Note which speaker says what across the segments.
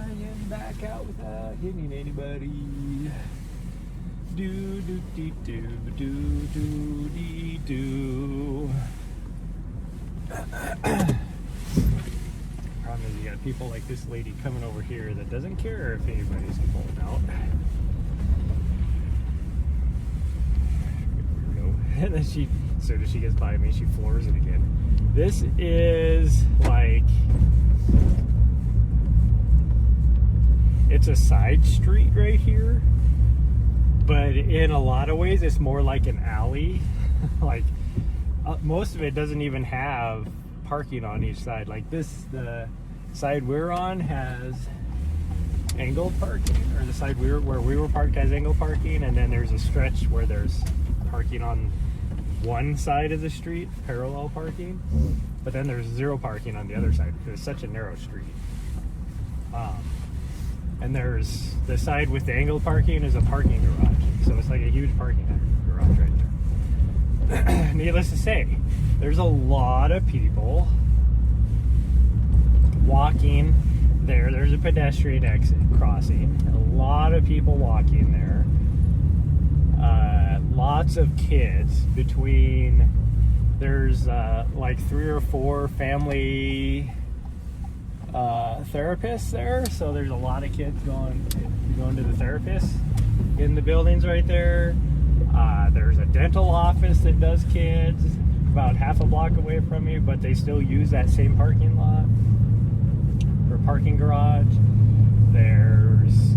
Speaker 1: flying back out without hitting anybody. Do do dee do do do dee do. Problem is, you got people like this lady coming over here that doesn't care if anybody's pulled out. And then as soon as she gets by me, she floors it again. This is like, it's a side street right here, but in a lot of ways it's more like an alley. Like most of it doesn't even have parking on each side. Like this, the side we're on has angled parking, or the side where we were parked has angled parking, and then there's a stretch where there's parking on one side of the street, parallel parking, but then there's zero parking on the other side because it's such a narrow street. And there's the side with the angled parking is a parking garage, so it's like a huge parking garage right there. Needless to say, there's a lot of people walking there. There's a pedestrian exit crossing, a lot of people walking there. Lots of kids between, there's like 3 or 4 family therapists there, so there's a lot of kids going to the therapist in the buildings right there. There's a dental office that does kids about half a block away from me, but they still use that same parking lot or parking garage. There's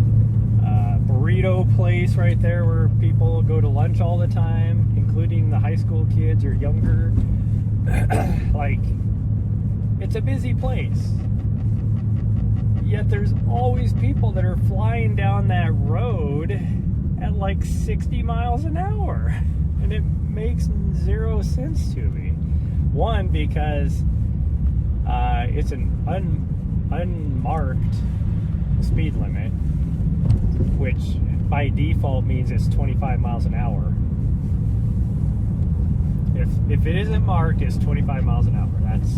Speaker 1: burrito place right there where people go to lunch all the time, including the high school kids or younger. Like, it's a busy place, yet there's always people that are flying down that road at like 60 miles an hour, and it makes zero sense to me. One, because it's an unmarked speed limit, which by default means it's 25 miles an hour. If it isn't marked, it's 25 miles an hour. That's,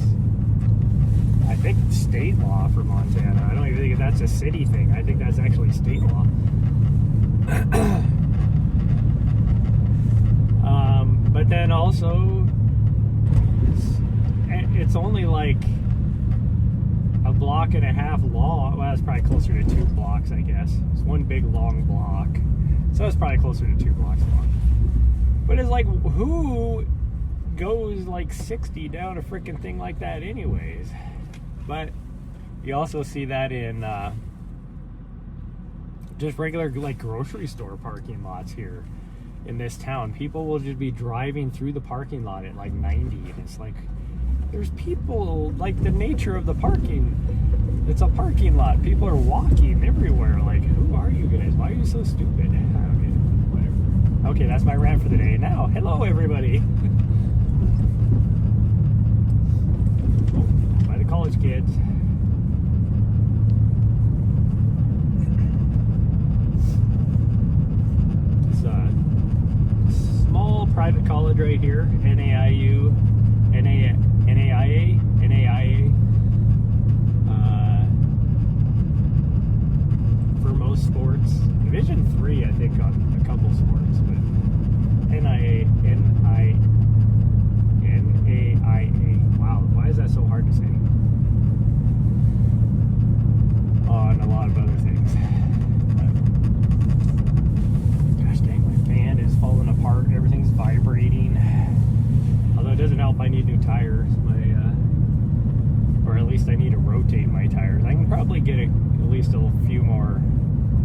Speaker 1: I think, state law for Montana. I don't even think that's a city thing. I think that's actually state law. But then also, it's only like a block and a half long. Well, it's probably closer to 2 blocks, I guess. It's one big long block, so it's probably closer to 2 blocks long. But it's like, who goes like 60 down a freaking thing like that anyways? But you also see that in just regular like grocery store parking lots here in this town. People will just be driving through the parking lot at like 90, and it's like, there's people, like, the nature of the parking, it's a parking lot. People are walking everywhere. Like, who are you guys? Why are you so stupid? I don't get it. Whatever. Okay, that's my rant for the day. Now, hello everybody. Oh, by the college kids. It's a small private college right here, NAIA, for most sports. Division 3, I think, on a couple sports, but NAIA. Wow, why is that so hard to say? On a lot of other things. Gosh dang, my fan is falling apart. Everything's vibrating. Although it doesn't help, I need new tires. Or at least I need to rotate my tires. I can probably get at least a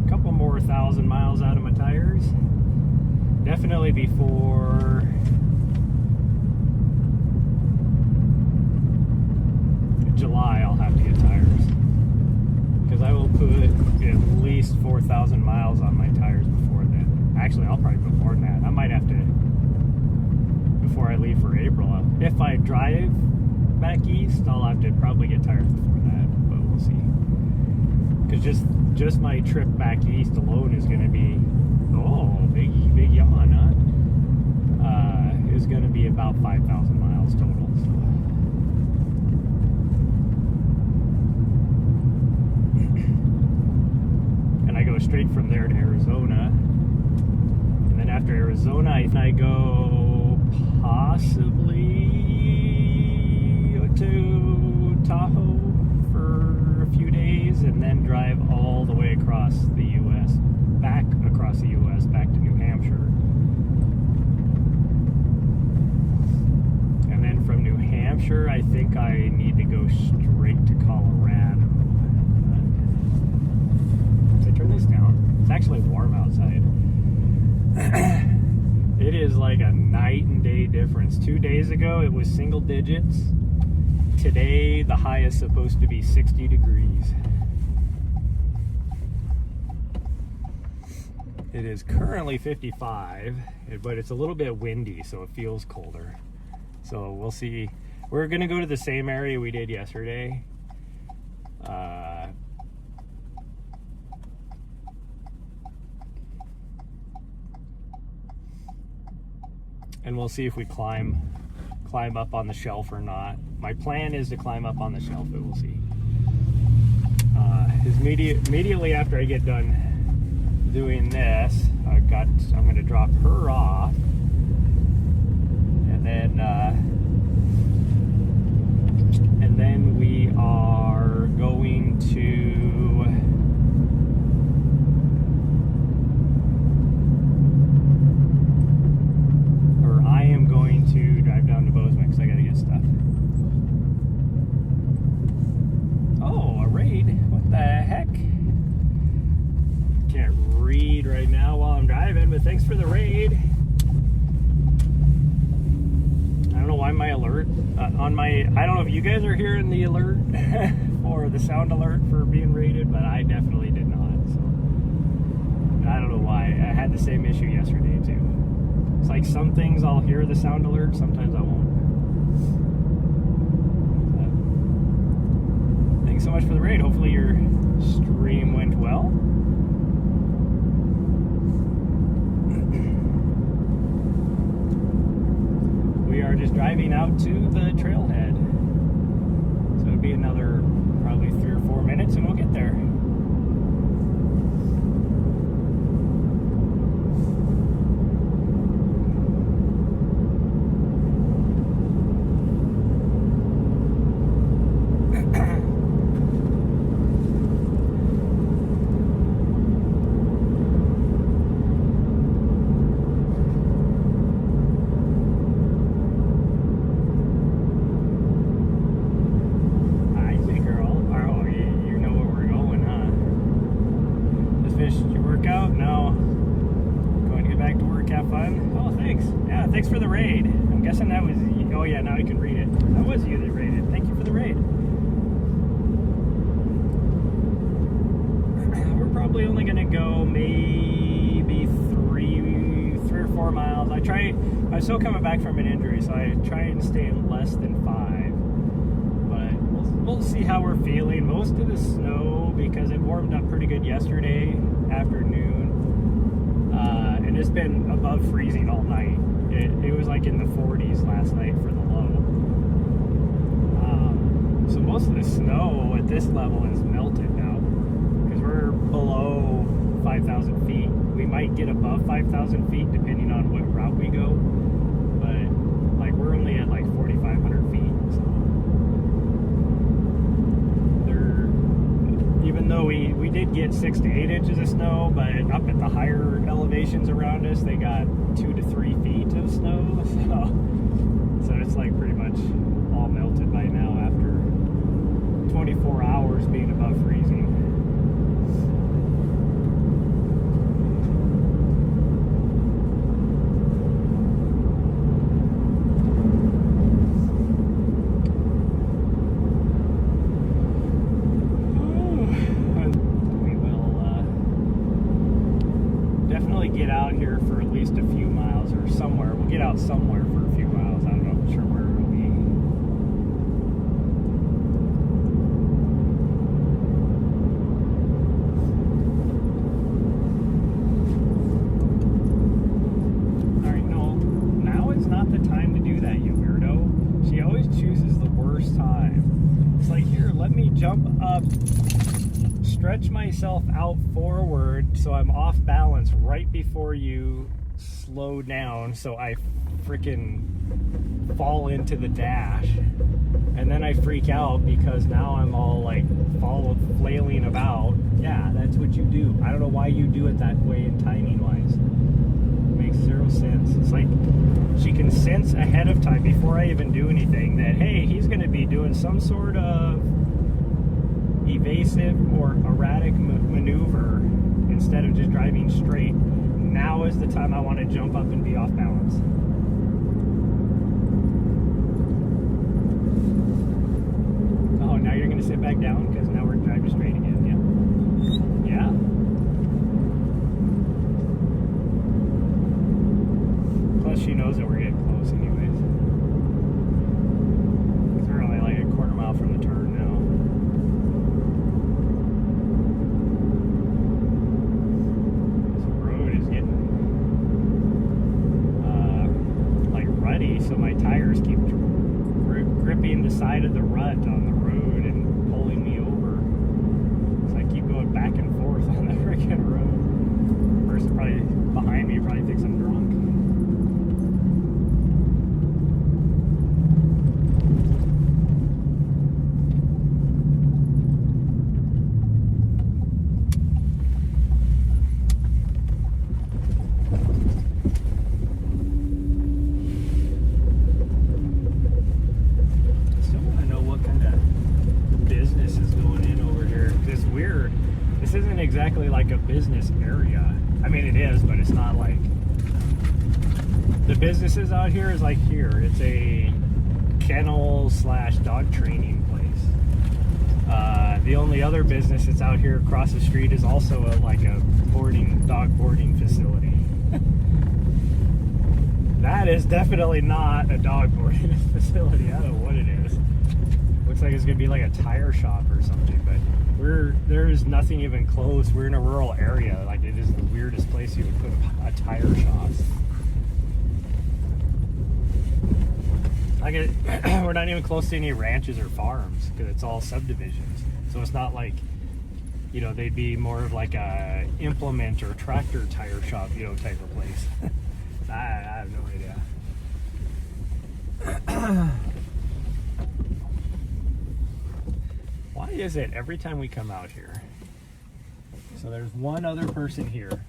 Speaker 1: couple more 1,000 miles out of my tires. Definitely before July I'll have to get tires, because I will put at least 4,000 miles on my tires before then. Actually, I'll probably put more than that. I might have to, before I leave for April. If I drive back east, I'll have to probably get tires before that, but we'll see. Because just my trip back east alone is going to be, big yawn, huh? Is going to be about 5,000 miles total. So. straight from there to Arizona. And then after Arizona, I go possibly to Tahoe for a few days, and then drive all the way across the U.S., back across the U.S., back to New Hampshire. And then from New Hampshire, I think I need to go straight to Colorado. Should I turn this down? It's actually warm outside. It is like a night and day difference. 2 days ago, it was single digits. Today, the high is supposed to be 60 degrees. It is currently 55, but it's a little bit windy, so it feels colder. So we'll see. We're going to go to the same area we did yesterday. And we'll see if we climb up on the shelf or not. My plan is to climb up on the shelf, but we'll see. Immediately after I get done doing this, I'm going to drop her off, and then we are going to drive down to Bozeman because I gotta get stuff. Oh, a raid? What the heck? Can't read right now while I'm driving, but thanks for the raid. I don't know why my alert I don't know if you guys are hearing the alert or the sound alert for being raided, but I definitely did not. So I don't know why. I had the same issue yesterday too. It's like some things I'll hear the sound alert, sometimes I won't. Thanks so much for the raid. Hopefully your stream went well. We are just driving out to the trailhead. So it'll be another probably 3 or 4 minutes and we'll get there. Thanks for the raid. I'm guessing that was... Oh yeah, now I can read it. That was you that raided. Thank you for the raid. We're probably only going to go maybe 3 or 4 miles. I'm still coming back from an injury, so I try and stay in less than 5. But we'll see how we're feeling. Most of the snow, because it warmed up pretty good yesterday afternoon, and it's been above freezing all night. It was like in the 40s last night for the low. So most of the snow at this level is melted now because we're below 5,000 feet. We might get above 5,000 feet depending on what route we go, but like we're only at like 4,500 feet. So even though we did get 6 to 8 inches of snow, but up at the higher elevations around us, they got 2 to 3 feet of snow. So it's like pretty much all melted by now after 24 hours being above freezing. Get out here for at least a few miles or somewhere. We'll get out somewhere for a few miles. I don't know for sure where it'll be. Alright, no. Now is not the time to do that, you weirdo. She always chooses the worst time. It's like, here, let me jump up stretch myself out forward so I'm off balance right before you slow down, so I freaking fall into the dash. And then I freak out because now I'm all like flailing about. Yeah, that's what you do. I don't know why you do it that way in timing wise. It makes zero sense. It's like she can sense ahead of time before I even do anything that, hey, he's going to be doing some sort of evasive or erratic maneuver instead of just driving straight. Now is the time I want to jump up and be off balance. Oh, now you're going to sit back down because now we're driving straight again. Yeah. Yeah. Plus, she knows that we're getting close anyways. Because we're only like a quarter mile from the turn now. So my tires keep gripping the side of the rut on the road and pulling me over. So I keep going back and forth on the freaking road. The person probably behind me probably thinks I'm drunk. Exactly like a business area. I mean, it is, but it's not like the businesses out here is like here. It's a kennel / dog training place. The only other business that's out here across the street is also like a dog boarding facility. That is definitely not a dog boarding facility. I don't know what it is. Looks like it's gonna be like a tire shop or something, but there is nothing even close. We're in a rural area. Like, it is the weirdest place you would put a tire shop. Like, we're not even close to any ranches or farms because it's all subdivisions. So it's not like, you know, they'd be more of like a implement or tractor tire shop, you know, type of place. I have no idea. Why is it every time we come out here? So there's one other person here.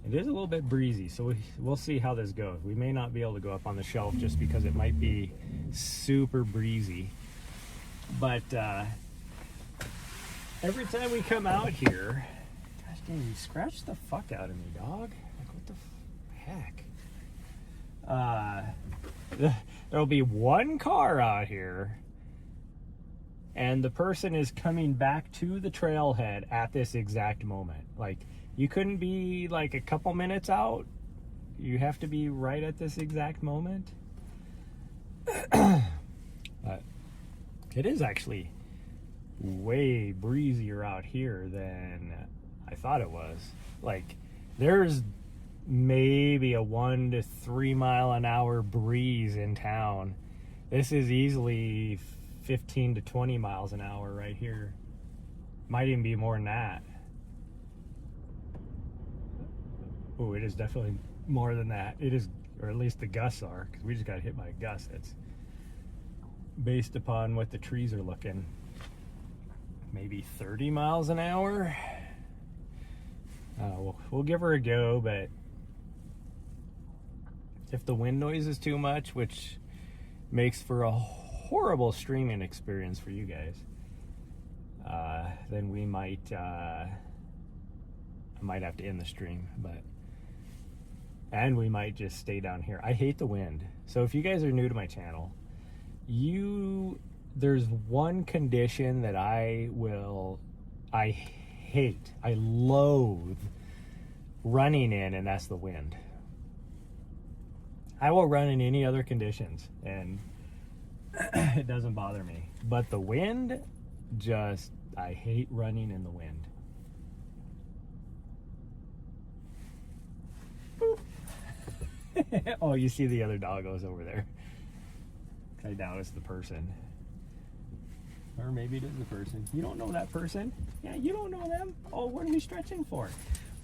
Speaker 1: It is a little bit breezy, so we'll see how this goes. We may not be able to go up on the shelf just because it might be super breezy. But every time we come out here, gosh dang, you scratched the fuck out of me, dog. Like, what the heck? There'll be one car out here, and the person is coming back to the trailhead at this exact moment. Like, you couldn't be like a couple minutes out. You have to be right at this exact moment. But it is actually way breezier out here than I thought it was. Like, there's maybe a 1 to 3 mile an hour breeze in town. This is easily 15 to 20 miles an hour right here. Might even be more than that. Oh, it is definitely more than that. It is, or at least the gusts are, because we just got hit by a gust. It's based upon what the trees are looking. Maybe 30 miles an hour. We'll give her a go, but if the wind noise is too much, which makes for a horrible streaming experience for you guys, then we might I might have to end the stream, and we might just stay down here. I hate the wind. So if you guys are new to my channel, there's one condition that I hate, I loathe running in, and that's the wind. I will run in any other conditions and it doesn't bother me, but the wind, I hate running in the wind. Oh, you see the other doggos over there. I doubt it's the person. All Or maybe it is the person. You don't know that person. Yeah, you don't know them. Oh, what are we stretching for?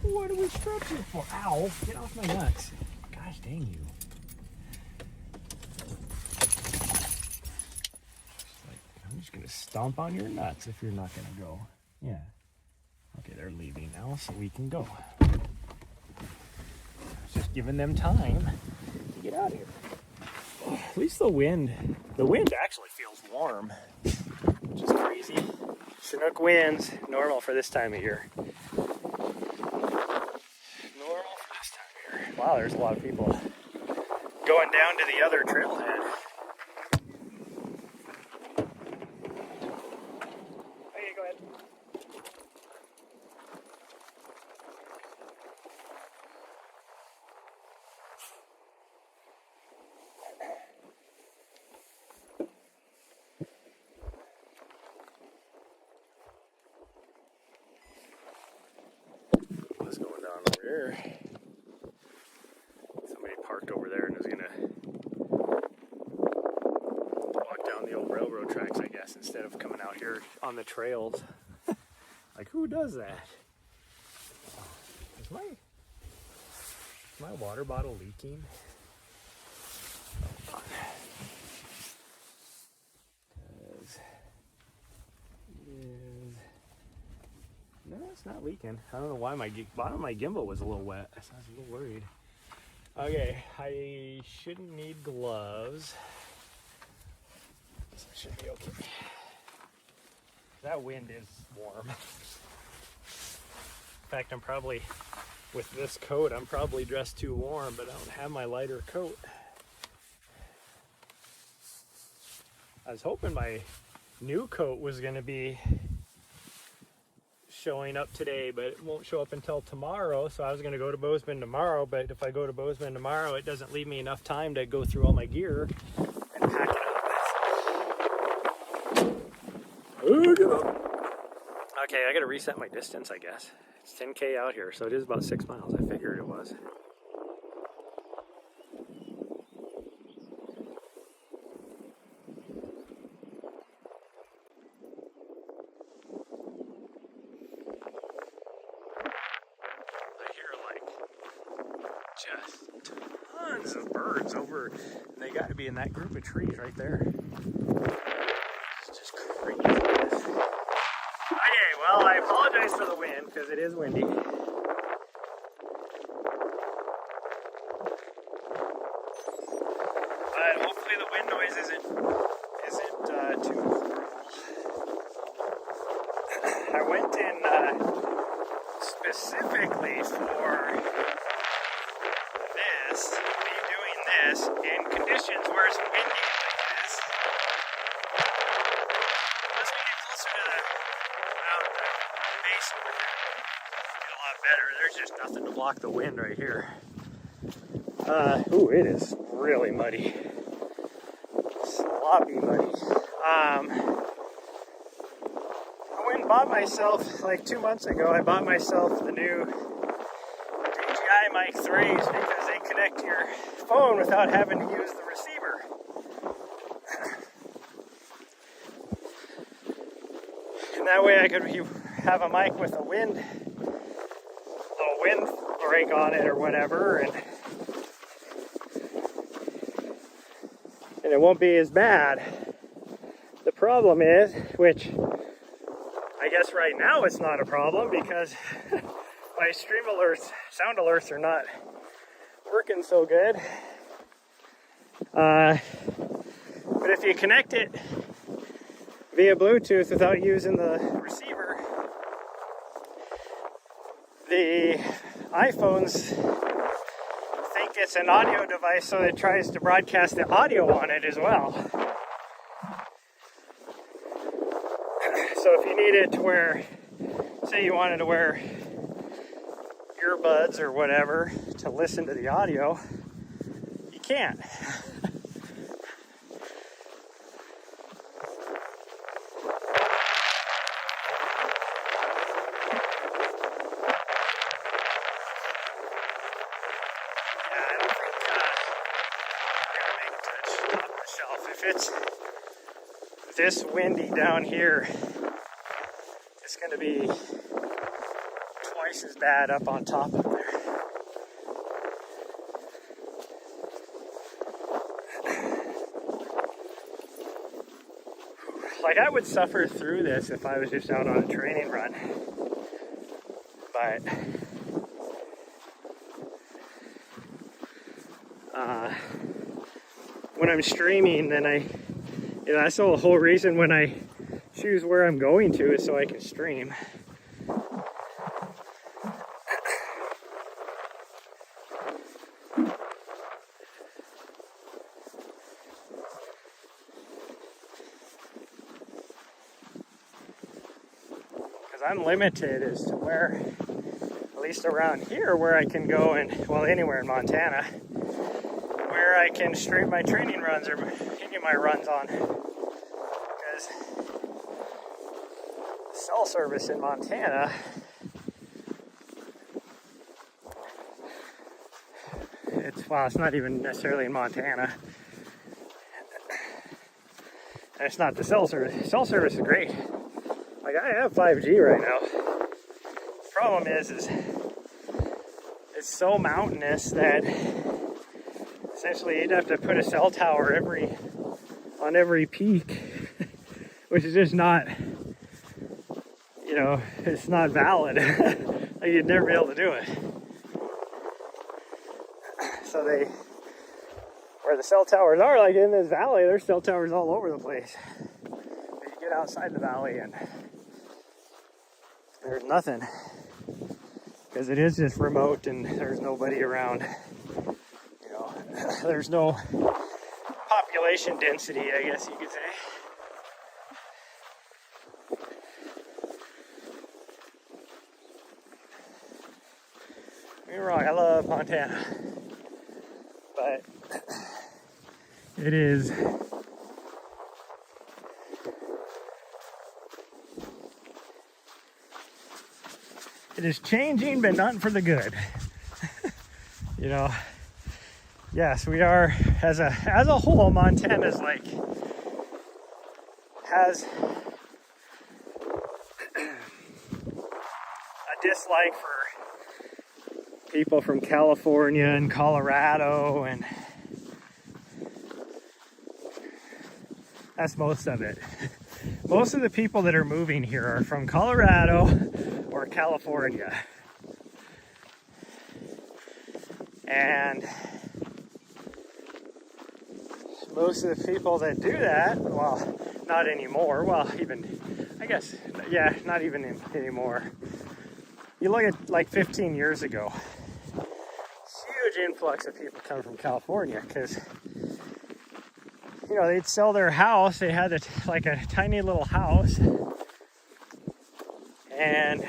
Speaker 1: What are we stretching for? Ow, get off my nuts. Gosh dang you. I'm just gonna stomp on your nuts if you're not gonna go. Yeah. Okay, they're leaving now, so we can go. Just giving them time to get out of here. Oh, at least the wind actually feels warm, which is crazy. Chinook winds, normal for this time of year. Normal for this time of year. Wow, there's a lot of people going down to the other trailhead. Okay, go ahead. What's going on over here? Somebody parked over there and is gonna walk down the old railroad tracks, I guess, instead of coming out here on the trails. Like, who does that? Is my water bottle leaking? Oh, no, it's not leaking. I don't know why my bottom of my gimbal was a little wet. So I was a little worried. Okay, I shouldn't need gloves. So I should be okay. That wind is warm. In fact, I'm probably, with this coat, I'm probably dressed too warm, but I don't have my lighter coat. I was hoping my new coat was going to be showing up today, but it won't show up until tomorrow. So I was going to go to Bozeman tomorrow, but if I go to Bozeman tomorrow, it doesn't leave me enough time to go through all my gear and pack it up. Oh, get up. Okay, I got to reset my distance, I guess. It's 10K out here, so it is about 6 miles. I figured it was. Just tons of birds over, and they got to be in that group of trees right there. It's just crazy. Okay, well, I apologize for the wind because it is windy. But hopefully the wind noise isn't too horrible. I went in specifically for this in conditions where it's windy like this. Once we get closer to the base over here, it'll get a lot better. There's just nothing to block the wind right here. Ooh, it is really muddy. Sloppy muddy. I went and bought myself, like 2 months ago, I bought myself the new DJI Mic 3s because they connect to your phone without having to use the receiver. And that way I could have a mic with a little wind break on it or whatever, and it won't be as bad. The problem is, which I guess right now it's not a problem because my stream alerts, sound alerts are not working so good. But if you connect it via Bluetooth without using the receiver, the iPhones think it's an audio device, so it tries to broadcast the audio on it as well. So if you need it to where, say you wanted to wear earbuds or whatever to listen to the audio, you can't. If with this windy down here, it's going to be twice as bad up on top of there. Like, I would suffer through this if I was just out on a training run. But when I'm streaming, then that's the whole reason when I choose where I'm going to is so I can stream. I'm limited as to where, at least around here, where I can go and, well, anywhere in Montana, where I can stream my training runs or continue my runs on. Because cell service in Montana, it's not even necessarily in Montana. And it's not the cell service. Cell service is great. Like, I have 5G right now. The problem is it's so mountainous that essentially you'd have to put a cell tower on every peak, which is just not, it's not valid. Like, you'd never be able to do it. So where the cell towers are, like in this valley, there's cell towers all over the place. But you get outside the valley and there's nothing, because it is just remote and there's nobody around. There's no population density, I guess you could say. Don't get me wrong, I love Montana, but it is changing, but not for the good. Yes, we are, as a whole, Montana's has a dislike for people from California and Colorado, and that's most of it. Most of the people that are moving here are from Colorado or California. And most of the people that do that, well, not anymore. Well, even, I guess, yeah, not even anymore. You look at like 15 years ago, huge influx of people coming from California because, they'd sell their house. They had a tiny little house. And,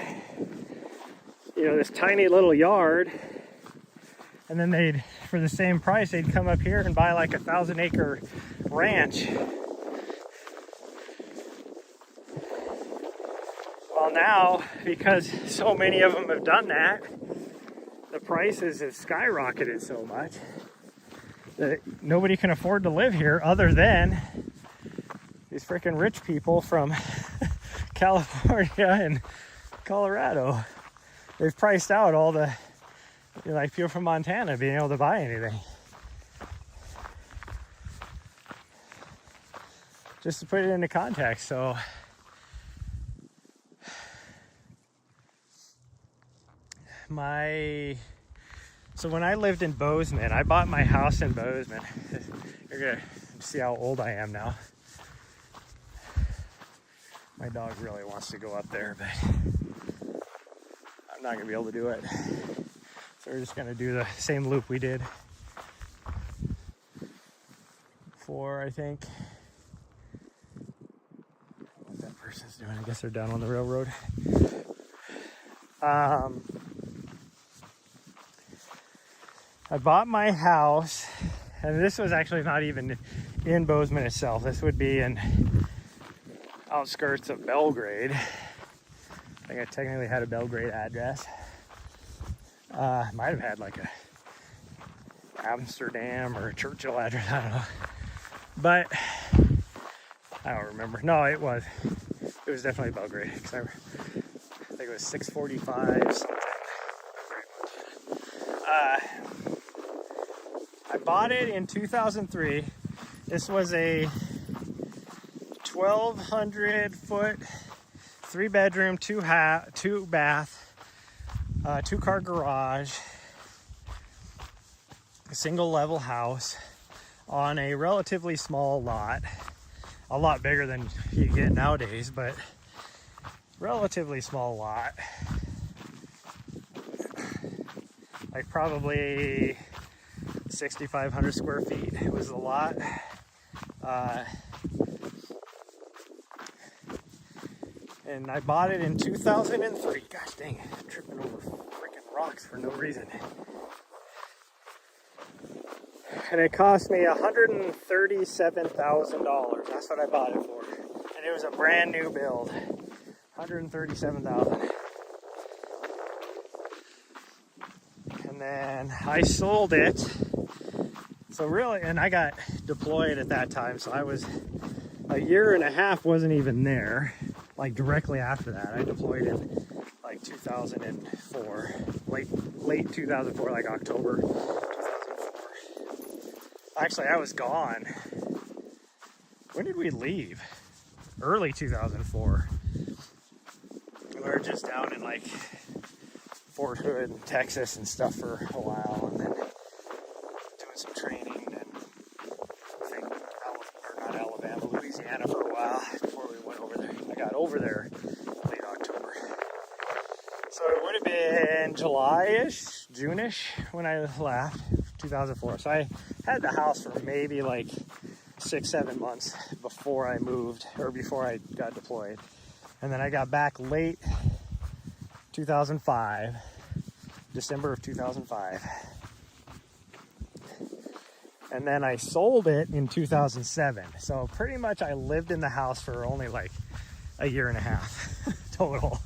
Speaker 1: this tiny little yard. And then for the same price, they'd come up here and buy like a 1,000-acre ranch. Well, now, because so many of them have done that, the prices have skyrocketed so much that nobody can afford to live here other than these freaking rich people from California and Colorado. They've priced out all the people from Montana being able to buy anything. Just to put it into context, so when I lived in Bozeman, I bought my house in Bozeman. You're gonna see how old I am now. My dog really wants to go up there, but I'm not gonna be able to do it. So we're just gonna do the same loop we did for, I think, what that person's doing. I guess they're down on the railroad. I bought my house, and this was actually not even in Bozeman itself. This would be in outskirts of Belgrade. I think I technically had a Belgrade address. Might have had like a Amsterdam or a Churchill address, I don't know. But I don't remember. No, it was definitely above grade, because I think it was 645 something. I bought it in 2003. This was a 1,200 foot, 3-bedroom, 2 bath, 2-car garage, a single level house on a relatively small lot. A lot bigger than you get nowadays, but relatively small lot. Like probably 6,500 square feet was the lot. And I bought it in 2003. Gosh dang it, I'm tripping over freaking rocks for no reason. And it cost me $137,000. That's what I bought it for. And it was a brand new build. $137,000. And then I sold it. So really, and I got deployed at that time. So I was a year and a half, wasn't even there. Like directly after that, I deployed in like 2004, late 2004, like October 2004. Actually, I was gone. When did we leave? Early 2004. We were just down in like Fort Hood, Texas and stuff for a while, and then doing some training and I think not Alabama, Louisiana for a while before we went over there. I got over there late October. So it would have been July-ish, June-ish when I left, 2004. So I had the house for maybe like 6-7 months before I moved, or before I got deployed. And then I got back late 2005, December of 2005. And then I sold it in 2007. So pretty much I lived in the house for only like a year and a half total.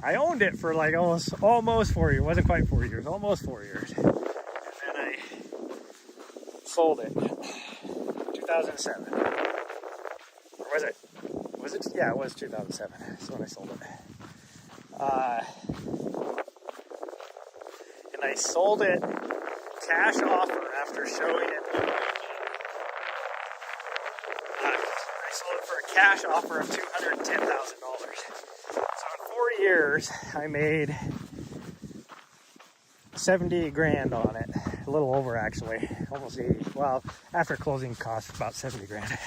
Speaker 1: I owned it for like almost 4 years. It wasn't quite 4 years, almost 4 years. And then I sold it 2007. Or was it? Yeah, it was 2007. That's when I sold it. And I sold it cash offer after showing it. I sold it for a cash offer of $210,000. So in 4 years, I made 70 grand on it. A little over, actually. Almost 80. Well, after closing costs, about 70 grand.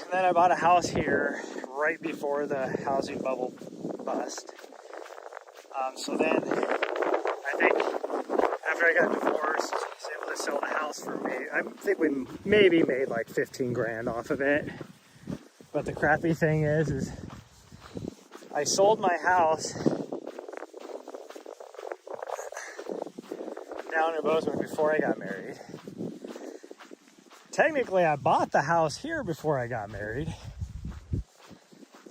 Speaker 1: And then I bought a house here right before the housing bubble bust. So then, I think after I got divorced, I was able to sell the house for me. I think we maybe made like 15 grand off of it. But the crappy thing is I sold my house down in Bozeman before I got married. Technically, I bought the house here before I got married.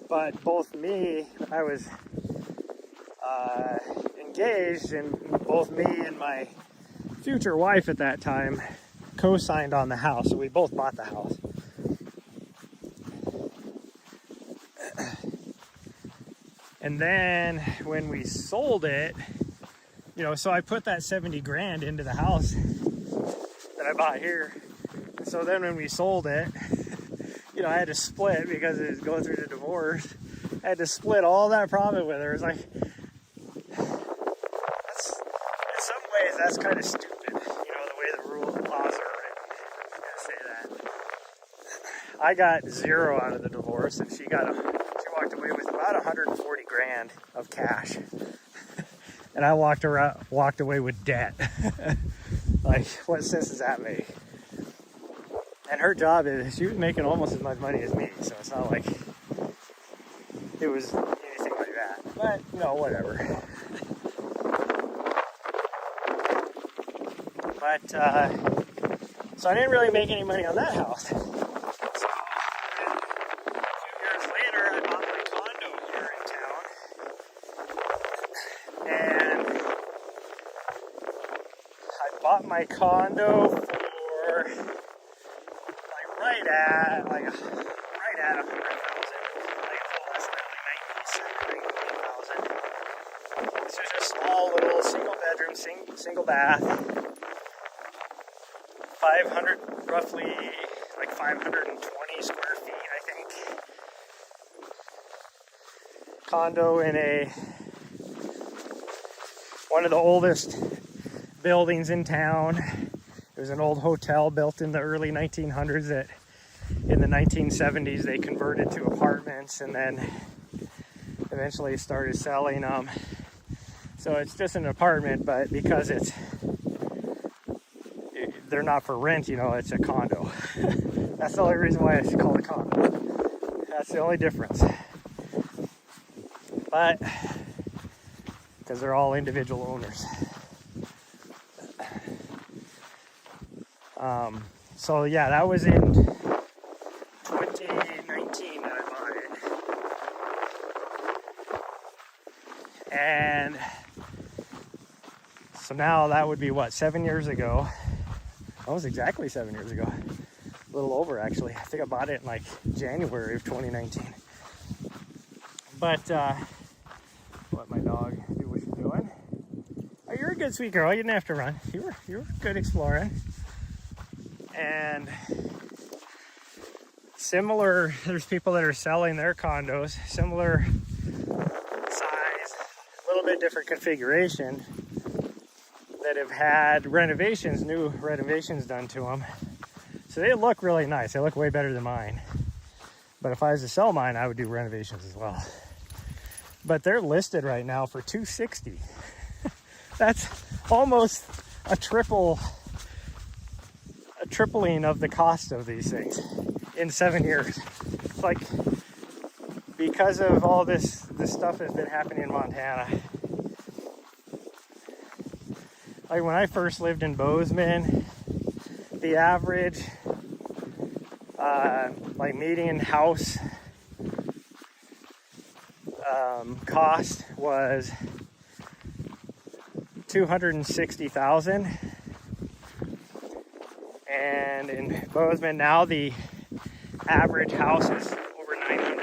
Speaker 1: But I was engaged, and both me and my future wife at that time co-signed on the house. So we both bought the house. And then when we sold it, so I put that 70 grand into the house that I bought here. And so then when we sold it, I had to split because it was going through the divorce. I had to split all that profit with her. It's like, in some ways, that's kind of stupid. The way the rules and laws are written. I'm gonna say that. I got zero out of the divorce, and she walked away with about 140 grand of cash, and I walked away with debt. Like, what sense does that make? And her job she was making almost as much money as me, so it's not like it was anything like that. But, whatever. But, so I didn't really make any money on that house. So, a few years later, I bought my condo here in town. And I my condo for like right at 100,000, like a little less than like 90,000. This is a small little single bedroom, single bath, 500, roughly like 520 square feet, I think. Condo in one of the oldest buildings in town. It was an old hotel built in the early 1900s that in the 1970s they converted to apartments and then eventually started selling them. So it's just an apartment, but because they're not for rent, you know, it's a condo. That's the only reason why it's called a condo. That's the only difference. But because they're all individual owners. So yeah, that was in 2019 that I bought it. And so now that would be what, 7 years ago? Almost exactly 7 years ago. A little over actually. I think I bought it in like January of 2019. But let my dog do what she's doing. Oh, you're a good sweet girl. You didn't have to run. You were good exploring. And similar, there's people that are selling their condos, similar size, a little bit different configuration, that have had renovations, new renovations done to them. So they look really nice. They look way better than mine. But if I was to sell mine, I would do renovations as well. But they're listed right now for $260,000. That's almost a tripling of the cost of these things in 7 years. It's like, because of all this stuff that's been happening in Montana. Like when I first lived in Bozeman, the average like median house cost was $260,000. And in Bozeman now, the average house is over $900,000.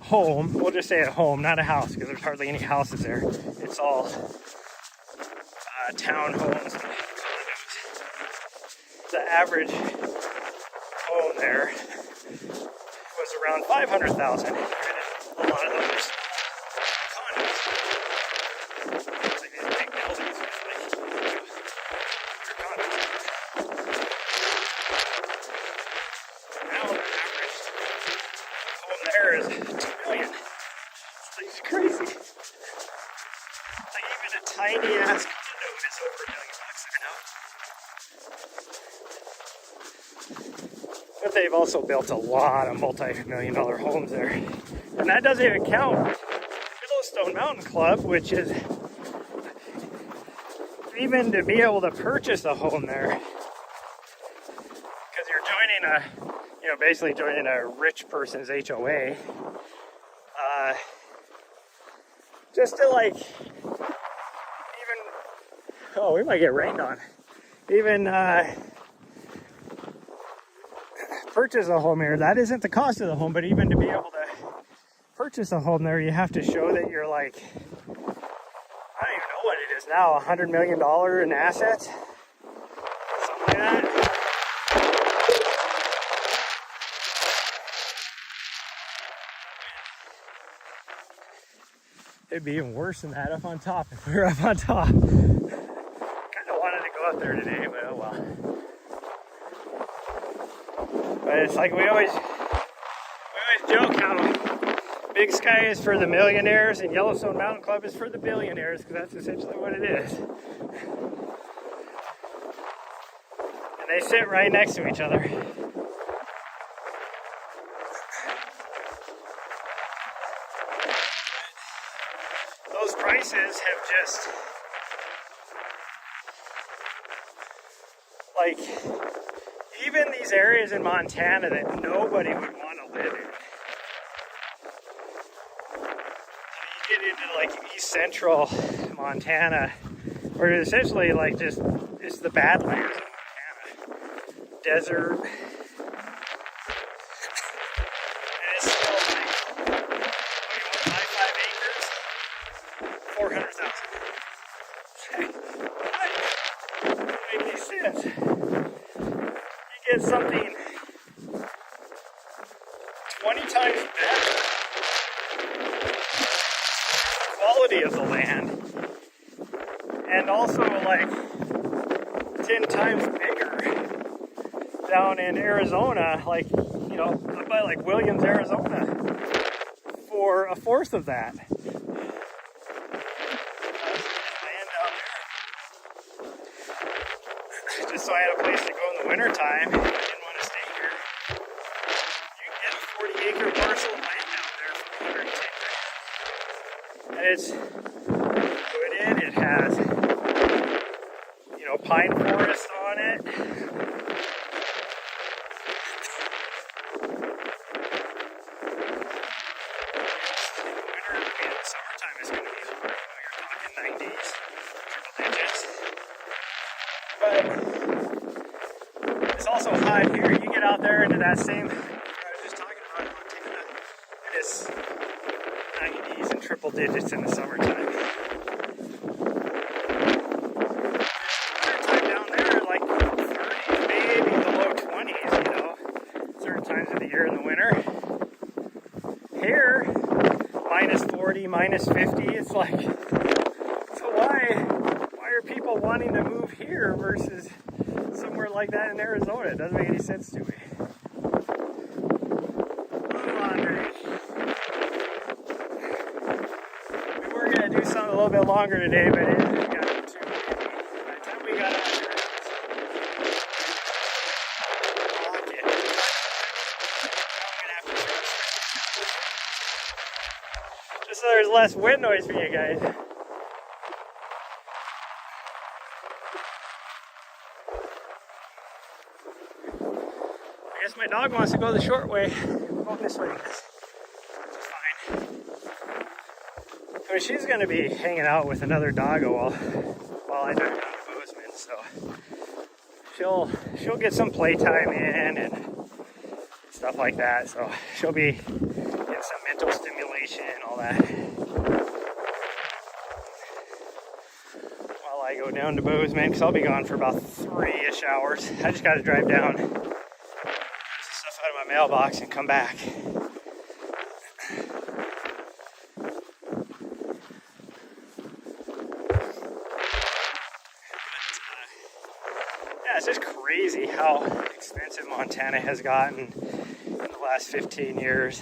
Speaker 1: Home, we'll just say a home, not a house, because there's hardly any houses there. It's all townhomes and condos. The average home there was around $500,000. A lot of those condos, like these big buildings, like condos. Now the average home there is $2 million. It's crazy. Like even a tiny ass condo is over $1 million there now. But they've also built a lot of multi-million-dollar homes there. And that doesn't even count Yellowstone Mountain Club, which is even to be able to purchase a home there, because you're joining basically joining a rich person's HOA. Just to like, we might get rained on. Even purchase a home here, that isn't the cost of the home, but even to be able to purchase a home there, you have to show that you're like, I don't even know what it is now, $100 million in assets, something like that. It'd be even worse than that up on top if we were up on top. Kind of wanted to go up there today, but oh well. But it's like we always joke how Big Sky is for the millionaires and Yellowstone Mountain Club is for the billionaires, because that's essentially what it is. And they sit right next to each other. those prices have just, like, even these areas in Montana that nobody would want to live in. You get into like east central Montana, where it's essentially like just it's the Badlands of Montana, desert, and it's still like 5 acres, 400,000. Doesn't make any sense. You get something 20 times better quality of the land, and also like 10 times bigger down in Arizona, like, you know, by like Williams, Arizona, for a fourth of that. Land down there. Just so I had a place to go in the wintertime. I didn't want to stay here. You can get a 40-acre parcel of land down there for 110 grand. And it's wooded, it has, you know, pine forest on it. Summertime is going to be hard. You're talking 90s, triple digits. But it's also hot here. You get out there into that same, I was just talking about Montana, it is 90s and triple digits in the summertime. Wintertime down there, like 30s, maybe the low 20s, you know, certain times of the year in the winter. Here, minus 40, minus 50, it's like, so why are people wanting to move here versus somewhere like that in Arizona? It doesn't make any sense to me. Laundry. We were going to do something a little bit longer today, but it got too windy. By the time we got out there, just so there's less wind noise for you guys. I guess my dog wants to go the short way. I'm going this way, guys. Which is fine. I mean, she's going to be hanging out with another doggo while I drive down to Bozeman, so she'll get some playtime in and stuff like that. So she'll be getting some mental stimulation and all that while I go down to Bozeman, because I'll be gone for about 3-ish hours. I just got to drive down, get some stuff out of my mailbox, and come back. Yeah, it's just crazy how expensive Montana has gotten in the last 15 years.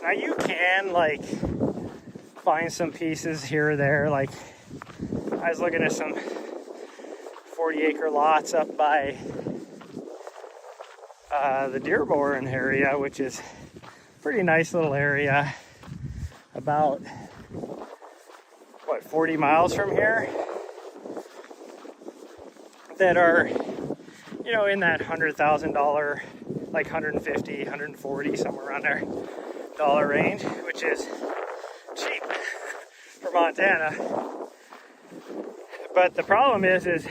Speaker 1: Now you can like find some pieces here or there. Like I was looking at some 40-acre lots up by the Dearborn area, which is a pretty nice little area, about 40 miles from here, that are, you know, in that $100,000, like 150, 140, somewhere around there, dollar range, which is cheap for Montana. But the problem is it's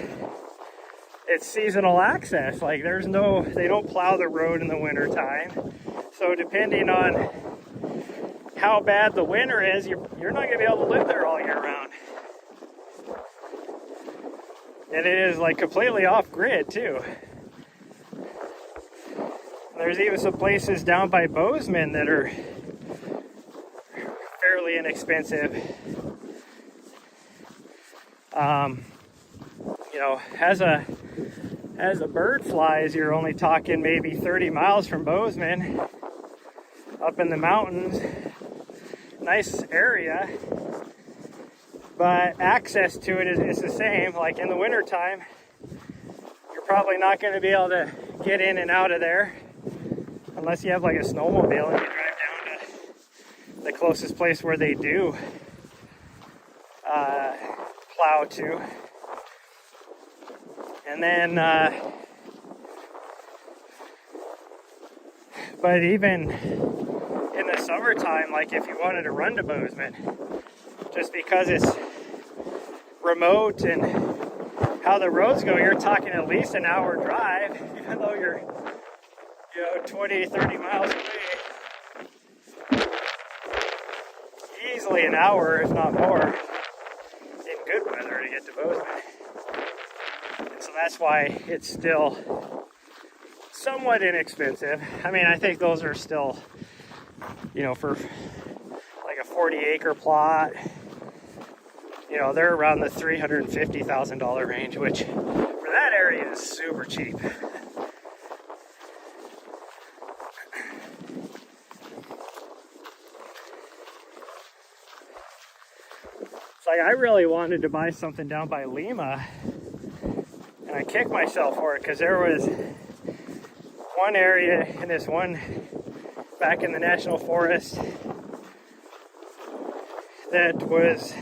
Speaker 1: seasonal access. Like they don't plow the road in the winter time. So depending on how bad the winter is, you're not going to be able to live there all year round. And it is like completely off grid too. There's even some places down by Bozeman that are fairly inexpensive. You know, as a bird flies, you're only talking maybe 30 miles from Bozeman, up in the mountains. Nice area, but access to it is the same. Like in the wintertime, you're probably not going to be able to get in and out of there unless you have like a snowmobile and you drive down to the closest place where they do plow to. And then, but even in the summertime, like if you wanted to run to Bozeman, just because it's remote and how the roads go, you're talking at least an hour drive, even though you're, 20, 30 miles away. Easily an hour, if not more, in good weather to get to Bozeman. And so that's why it's still somewhat inexpensive. I mean, I think those are still, for like a 40-acre plot, they're around the $350,000 range, which for that area is super cheap. It's like I really wanted to buy something down by Lima, and I kicked myself for it because there was one area in this one back in the national forest that was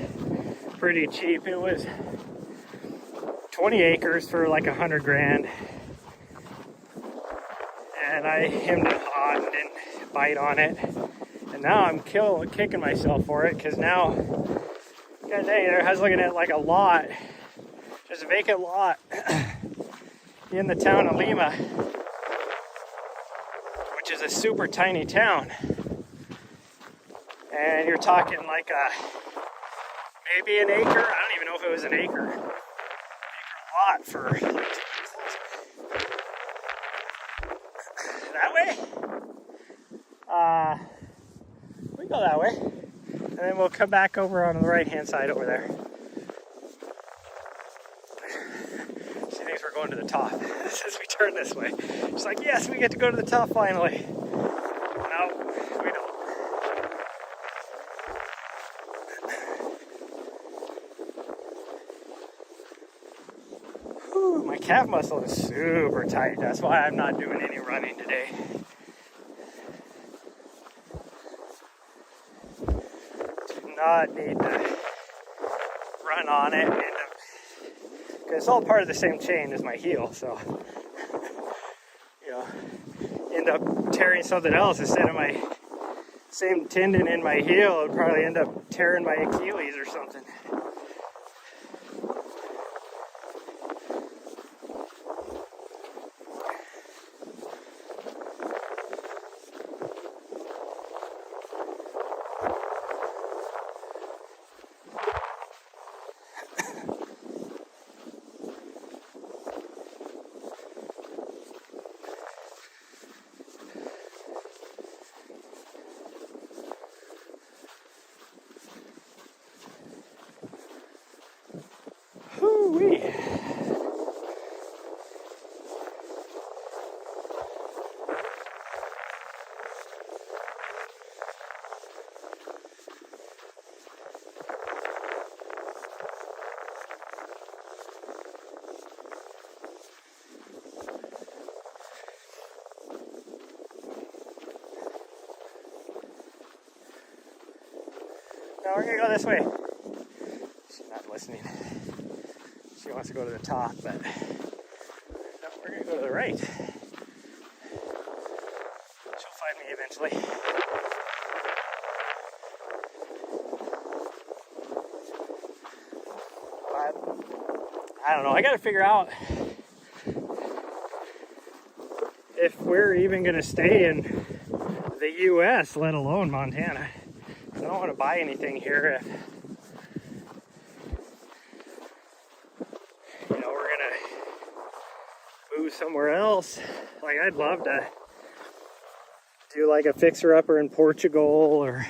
Speaker 1: pretty cheap. It was 20 acres for like $100,000, and I hemmed it hot and didn't bite on it, and now I'm kicking myself for it because now, God dang, I was looking at like a lot, just a vacant lot in the town of Lima, which is a super tiny town, and you're talking like maybe an acre. I don't even know if it was an acre lot for like that way. We go that way, and then we'll come back over on the right hand side over there. She thinks we're going to the top as we turn this way. She's like, yes, we get to go to the top finally. No, we don't. Whew, my calf muscle is super tight. That's why I'm not doing any running today. Do not need to run on it, because it's all part of the same chain as my heel, so end up tearing something else instead of my same tendon in my heel. It would probably end up tearing my Achilles or something. Woo-wee. No, we're gonna go this way. She's not listening. She wants to go to the top, but no, we're gonna go to the right. She'll find me eventually. But I don't know. I gotta figure out if we're even gonna stay in the U.S., let alone Montana. I don't want to buy anything here if we're gonna move somewhere else. Like, I'd love to do like a fixer-upper in Portugal, or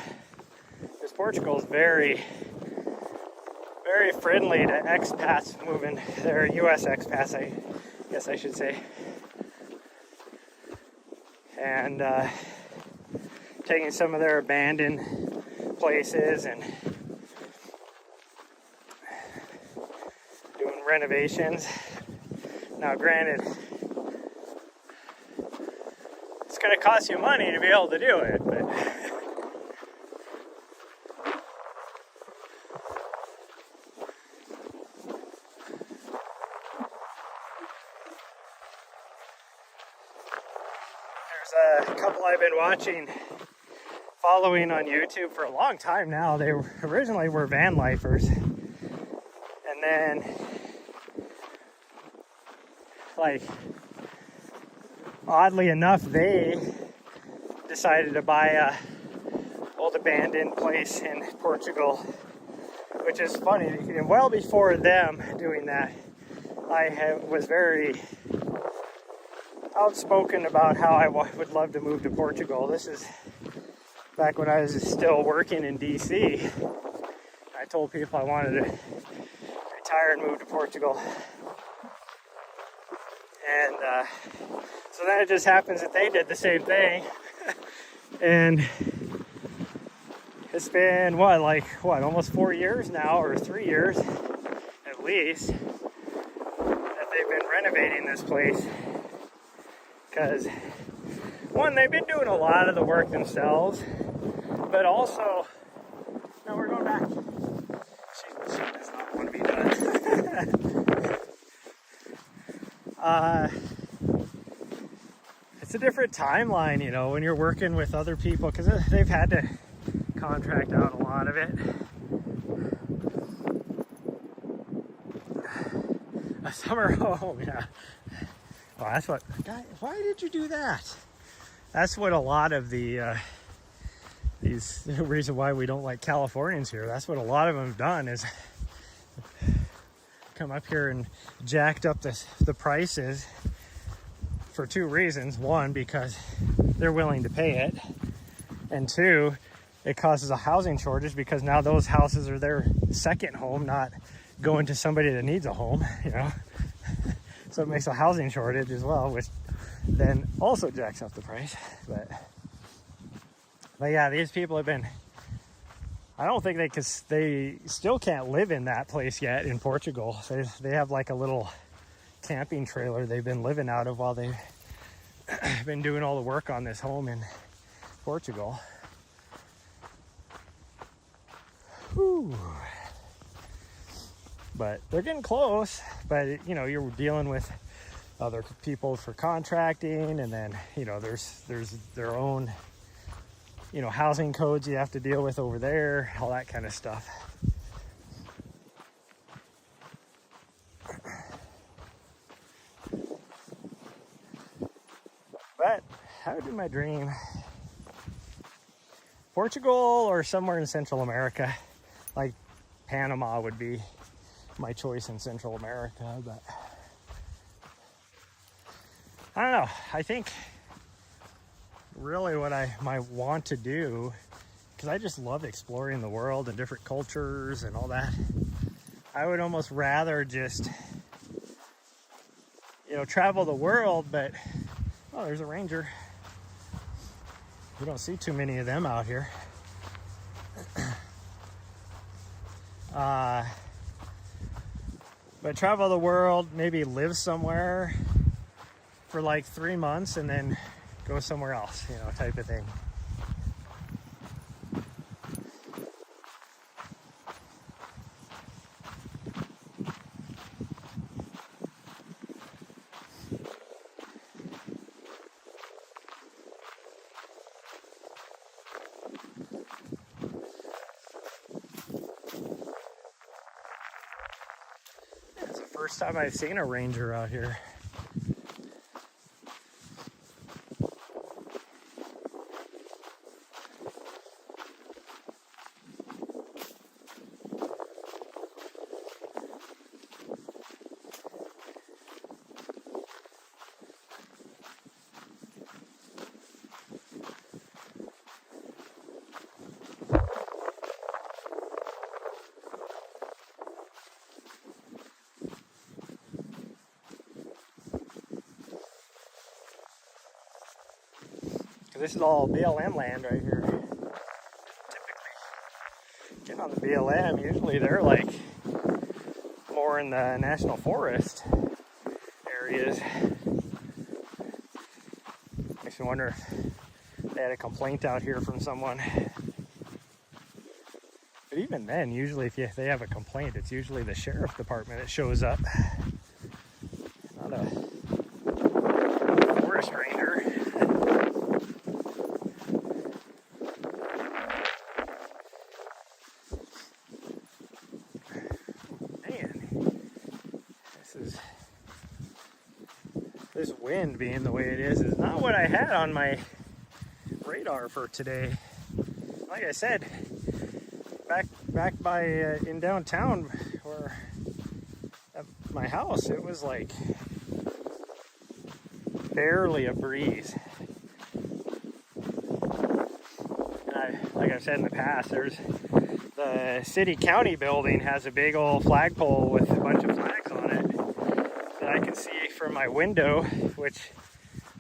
Speaker 1: because Portugal is very, very friendly to expats moving there, U.S. expats, I guess I should say, and taking some of their abandoned places and doing renovations. Now, granted, it's going to cost you money to be able to do it, but a couple I've been following on YouTube for a long time now. They originally were van lifers, and then like oddly enough they decided to buy a old abandoned place in Portugal, which is funny. And well before them doing that, I was very outspoken about how I would love to move to Portugal. This is back when I was still working in DC. I told people I wanted to retire and move to Portugal. And so then it just happens that they did the same thing. And it's been almost 4 years now, or 3 years at least, that they've been renovating this place. Because one, they've been doing a lot of the work themselves, but also, no, we're going back. She does not want to be done. It's a different timeline, you know, when you're working with other people, because they've had to contract out a lot of it. A summer home, yeah. Well, that's what, why did you do that? That's what a lot of the reason why we don't like Californians here. That's what a lot of them have done, is come up here and jacked up the prices for two reasons. One, because they're willing to pay it, and two, it causes a housing shortage, because now those houses are their second home, not going to somebody that needs a home, you know. So it makes a housing shortage as well, which then also jacks up the price. But yeah, these people have been, I don't think they still can't live in that place yet in Portugal. They have like a little camping trailer they've been living out of while they've been doing all the work on this home in Portugal. Whew. But they're getting close. But you know, you're dealing with other people for contracting, and then you know there's their own, you know, housing codes you have to deal with over there, all that kind of stuff. But that would be my dream. Portugal or somewhere in Central America, like Panama would be my choice in Central America. But I don't know. I think really what I might want to do, because I just love exploring the world and different cultures and all that, I would almost rather just, you know, travel the world. But oh, there's a ranger. You don't see too many of them out here. But travel the world, maybe live somewhere for like 3 months and then go somewhere else, you know, type of thing. It's the first time I've seen a ranger out here. This is all BLM land right here. Typically, getting on the BLM, usually they're like more in the national forest areas. Makes me wonder if they had a complaint out here from someone. But even then, usually if they have a complaint, it's usually the sheriff department that shows up, not a forest ranger. this wind being the way it is not what I had on my radar for today. Like I said, back by in downtown where at my house, it was like barely a breeze. And like I've said in the past, there's the city county building has a big old flagpole with a bunch of flags on it that I can see from my window, which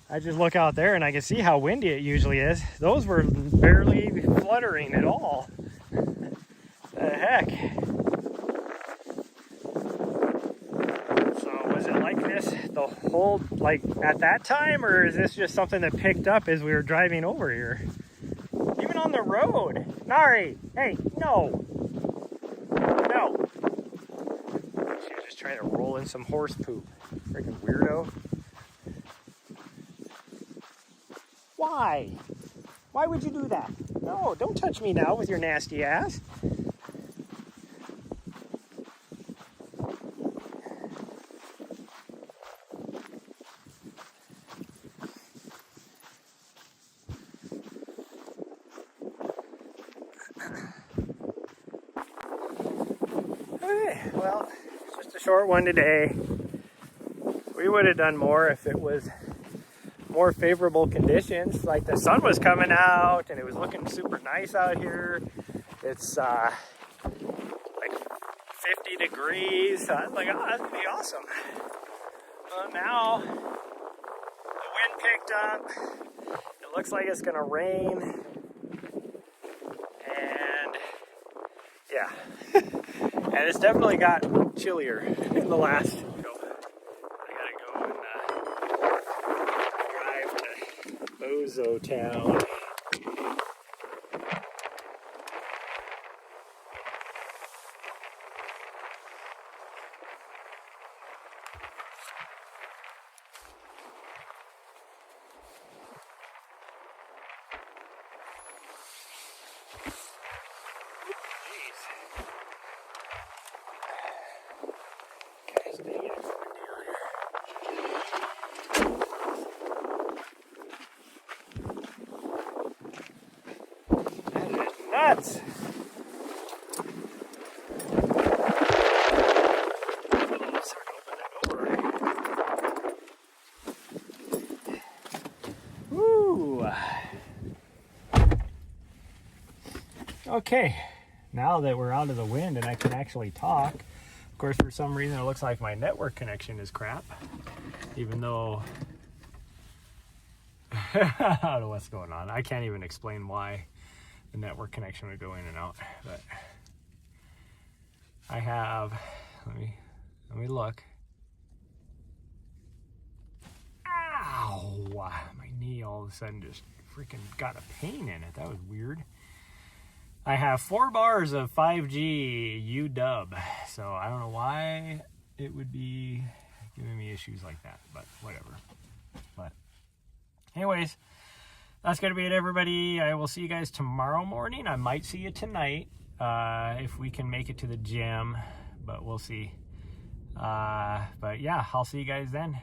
Speaker 1: I just look out there and I can see how windy it usually is. Those were barely fluttering at all. The heck? So was it like this the whole, like at that time, or is this just something that picked up as we were driving over here? Even on the road. Nahri, hey, no. No. She was just trying to roll in some horse poop. Freaking weirdo. Why? Why would you do that? No, don't touch me now with your nasty ass. Okay, well, just a short one today. We would have done more if it was more favorable conditions. Like the sun was coming out and it was looking super nice out here. It's like 50 degrees. So I was like, oh, that's gonna be awesome. Well, now the wind picked up. It looks like it's gonna rain. And yeah. And it's definitely got chillier in the last. I gotta go and drive to Bozo Town. Nuts. Woo. Okay, now that we're out of the wind and I can actually talk, of course, for some reason it looks like my network connection is crap, even though I don't know what's going on. I can't even explain why the network connection would go in and out, but I have, let me look. Ow! My knee all of a sudden just freaking got a pain in it. That was weird. I have 4 bars of 5G UW, so I don't know why it would be giving me issues like that, but whatever. But anyways, that's going to be it, everybody. I will see you guys tomorrow morning. I might see you tonight if we can make it to the gym, but we'll see. But yeah, I'll see you guys then.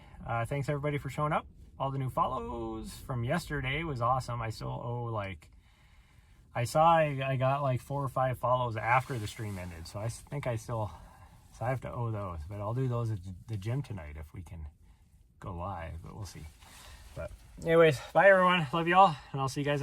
Speaker 1: Thanks, everybody, for showing up. All the new follows from yesterday was awesome. I still owe, like, I saw I got like 4 or 5 follows after the stream ended, so I think I have to owe those. But I'll do those at the gym tonight if we can go live, but we'll see. But anyways, bye everyone. Love y'all, and I'll see you guys next time.